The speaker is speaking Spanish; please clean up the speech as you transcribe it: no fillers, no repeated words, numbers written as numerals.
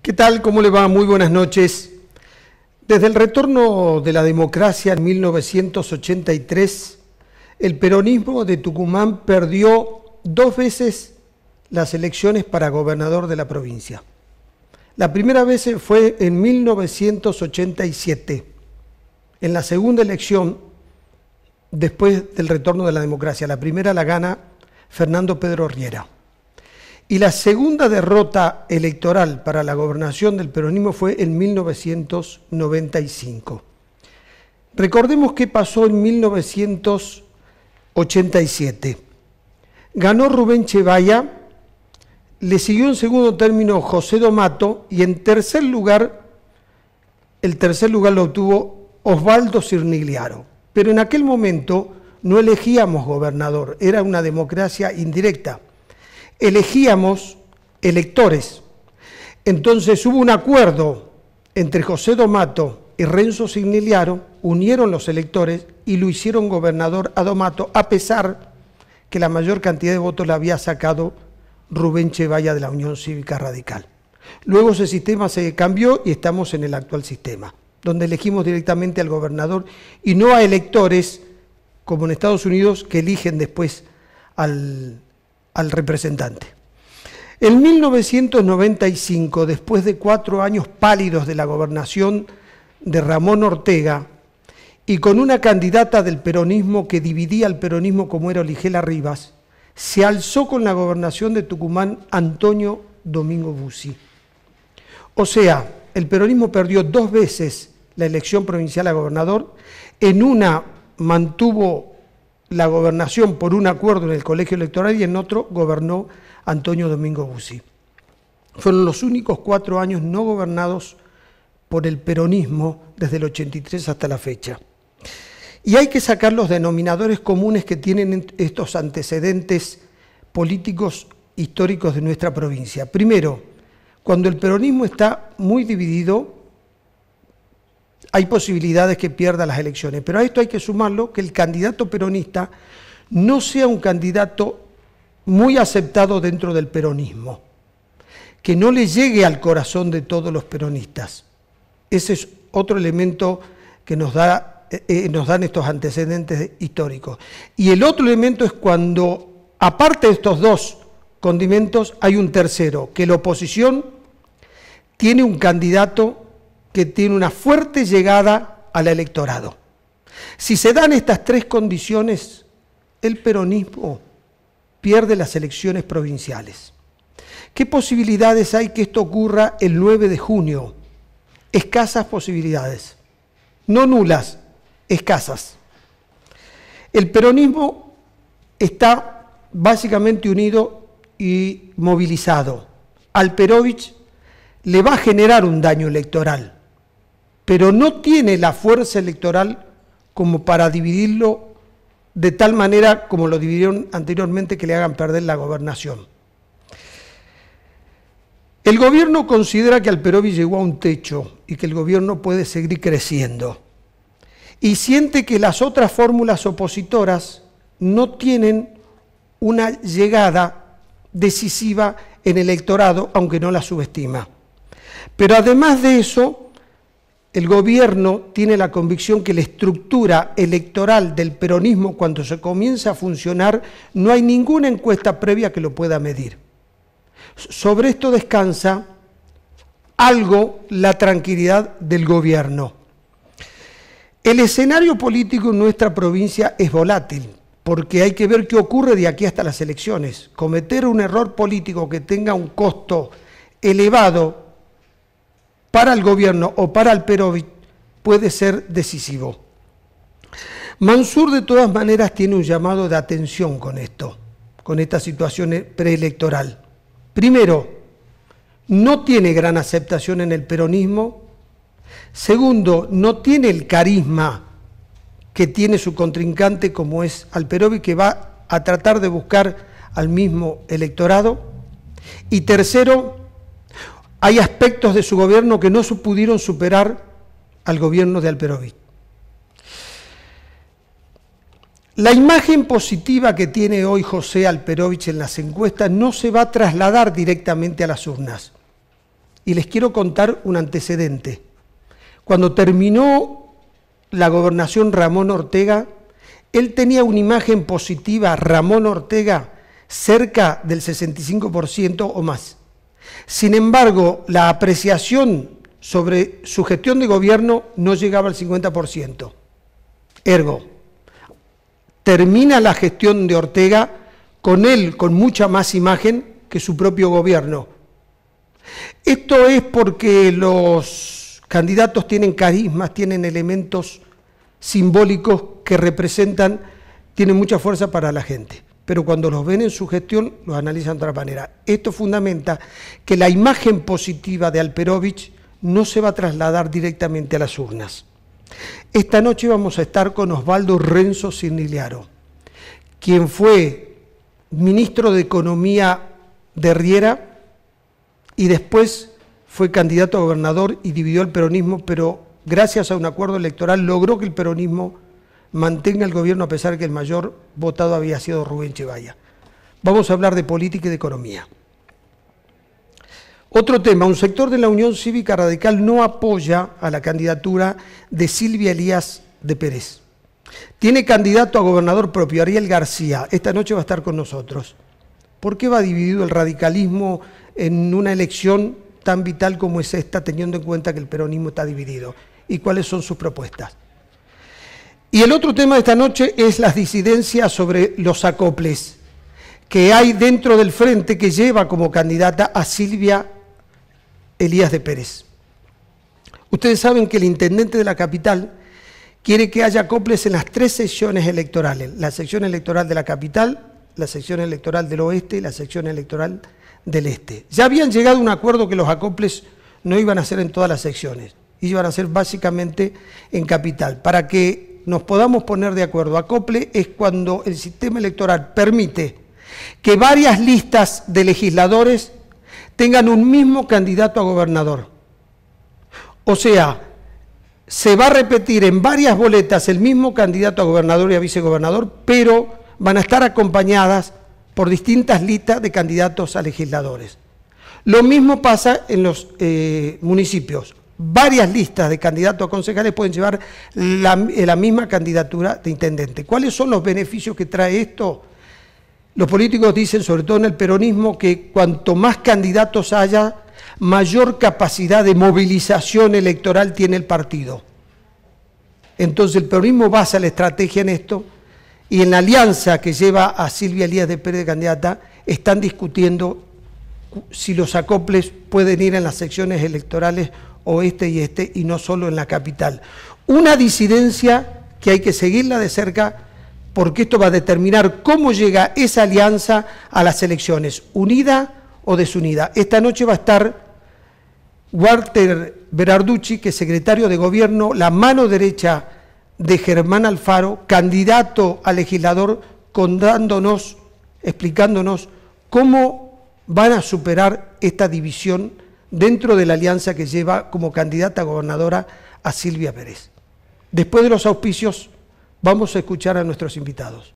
¿Qué tal? ¿Cómo le va? Muy buenas noches. Desde el retorno de la democracia en 1983, el peronismo de Tucumán perdió 2 veces las elecciones para gobernador de la provincia. La primera vez fue en 1987, en la segunda elección después del retorno de la democracia. La primera la gana Fernando Pedro Riera. Y la segunda derrota electoral para la gobernación del peronismo fue en 1995. Recordemos qué pasó en 1987. Ganó Rubén Chevaya, le siguió en segundo término José Domato y en tercer lugar, el tercer lugar lo obtuvo Osvaldo Cirnigliaro. Pero en aquel momento no elegíamos gobernador, era una democracia indirecta. Elegíamos electores. Entonces hubo un acuerdo entre José Domato y Renzo Cirnigliaro, unieron los electores y lo hicieron gobernador a Domato, a pesar que la mayor cantidad de votos la había sacado Rubén Chevaya de la Unión Cívica Radical. Luego ese sistema se cambió y estamos en el actual sistema, donde elegimos directamente al gobernador y no a electores, como en Estados Unidos, que eligen después al representante. En 1995, después de 4 años pálidos de la gobernación de Ramón Ortega y con una candidata del peronismo que dividía al peronismo como era Oligela Rivas, se alzó con la gobernación de Tucumán Antonio Domingo Bussi. O sea, el peronismo perdió 2 veces la elección provincial a gobernador, en una mantuvo la gobernación por un acuerdo en el colegio electoral y en otro gobernó Antonio Domingo Bussi. Fueron los únicos 4 años no gobernados por el peronismo desde el 83 hasta la fecha. Y hay que sacar los denominadores comunes que tienen estos antecedentes políticos históricos de nuestra provincia. Primero, cuando el peronismo está muy dividido, hay posibilidades que pierda las elecciones, pero a esto hay que sumarlo que el candidato peronista no sea un candidato muy aceptado dentro del peronismo, que no le llegue al corazón de todos los peronistas. Ese es otro elemento que nos dan estos antecedentes históricos. Y el otro elemento es cuando, aparte de estos 2 condimentos, hay un tercero, que la oposición tiene un candidato que tiene una fuerte llegada al electorado. Si se dan estas 3 condiciones, el peronismo pierde las elecciones provinciales. ¿Qué posibilidades hay que esto ocurra el 9 de junio? Escasas posibilidades, no nulas, escasas. El peronismo está básicamente unido y movilizado. Alperovich le va a generar un daño electoral, pero no tiene la fuerza electoral como para dividirlo de tal manera como lo dividieron anteriormente, que le hagan perder la gobernación. El gobierno considera que Alperovich llegó a un techo y que el gobierno puede seguir creciendo. Y siente que las otras fórmulas opositoras no tienen una llegada decisiva en el electorado, aunque no la subestima. Pero además de eso, el gobierno tiene la convicción que la estructura electoral del peronismo, cuando se comienza a funcionar, no hay ninguna encuesta previa que lo pueda medir. Sobre esto descansa algo la tranquilidad del gobierno. El escenario político en nuestra provincia es volátil, porque hay que ver qué ocurre de aquí hasta las elecciones. Cometer un error político que tenga un costo elevado para el gobierno o para Alperovich puede ser decisivo. Mansur de todas maneras tiene un llamado de atención con esto, con esta situación preelectoral. Primero, no tiene gran aceptación en el peronismo. Segundo, no tiene el carisma que tiene su contrincante como es Alperovich, que va a tratar de buscar al mismo electorado. Y tercero, hay aspectos de su gobierno que no pudieron superar al gobierno de Alperovich. La imagen positiva que tiene hoy José Alperovich en las encuestas no se va a trasladar directamente a las urnas. Y les quiero contar un antecedente. Cuando terminó la gobernación Ramón Ortega, él tenía una imagen positiva, Ramón Ortega, cerca del 65% o más. Sin embargo, la apreciación sobre su gestión de gobierno no llegaba al 50%. Ergo, termina la gestión de Ortega con él con mucha más imagen que su propio gobierno. Esto es porque los candidatos tienen carismas, tienen elementos simbólicos que representan, tienen mucha fuerza para la gente. Pero cuando los ven en su gestión, los analizan de otra manera. Esto fundamenta que la imagen positiva de Alperovich no se va a trasladar directamente a las urnas. Esta noche vamos a estar con Osvaldo Renzo Cinigliaro, quien fue ministro de Economía de Riera y después fue candidato a gobernador y dividió el peronismo, pero gracias a un acuerdo electoral logró que el peronismo mantenga el gobierno a pesar de que el mayor votado había sido Rubén Chevalla. Vamos a hablar de política y de economía. Otro tema, un sector de la Unión Cívica Radical no apoya a la candidatura de Silvia Elías de Pérez. Tiene candidato a gobernador propio, Ariel García. Esta noche va a estar con nosotros. ¿Por qué va dividido el radicalismo en una elección tan vital como es esta, teniendo en cuenta que el peronismo está dividido? ¿Y cuáles son sus propuestas? Y el otro tema de esta noche es las disidencias sobre los acoples que hay dentro del frente que lleva como candidata a Silvia Elías de Pérez. Ustedes saben que el intendente de la capital quiere que haya acoples en las 3 secciones electorales: la sección electoral de la capital, la sección electoral del oeste y la sección electoral del este. Ya habían llegado a un acuerdo que los acoples no iban a ser en todas las secciones, iban a ser básicamente en capital. Para que nos podamos poner de acuerdo, acople es cuando el sistema electoral permite que varias listas de legisladores tengan un mismo candidato a gobernador. O sea, se va a repetir en varias boletas el mismo candidato a gobernador y a vicegobernador, pero van a estar acompañadas por distintas listas de candidatos a legisladores. Lo mismo pasa en los municipios. Varias listas de candidatos a concejales pueden llevar la misma candidatura de intendente. ¿Cuáles son los beneficios que trae esto? Los políticos dicen, sobre todo en el peronismo, que cuanto más candidatos haya, mayor capacidad de movilización electoral tiene el partido. Entonces el peronismo basa la estrategia en esto, y en la alianza que lleva a Silvia Elías de Pérez de candidata, están discutiendo si los acoples pueden ir en las secciones electorales oeste y este, y no solo en la capital. Una disidencia que hay que seguirla de cerca, porque esto va a determinar cómo llega esa alianza a las elecciones, unida o desunida. Esta noche va a estar Walter Berarducci, que es secretario de Gobierno, la mano derecha de Germán Alfaro, candidato a legislador, explicándonos cómo van a superar esta división dentro de la alianza que lleva como candidata a gobernadora a Silvia Pérez. Después de los auspicios, vamos a escuchar a nuestros invitados.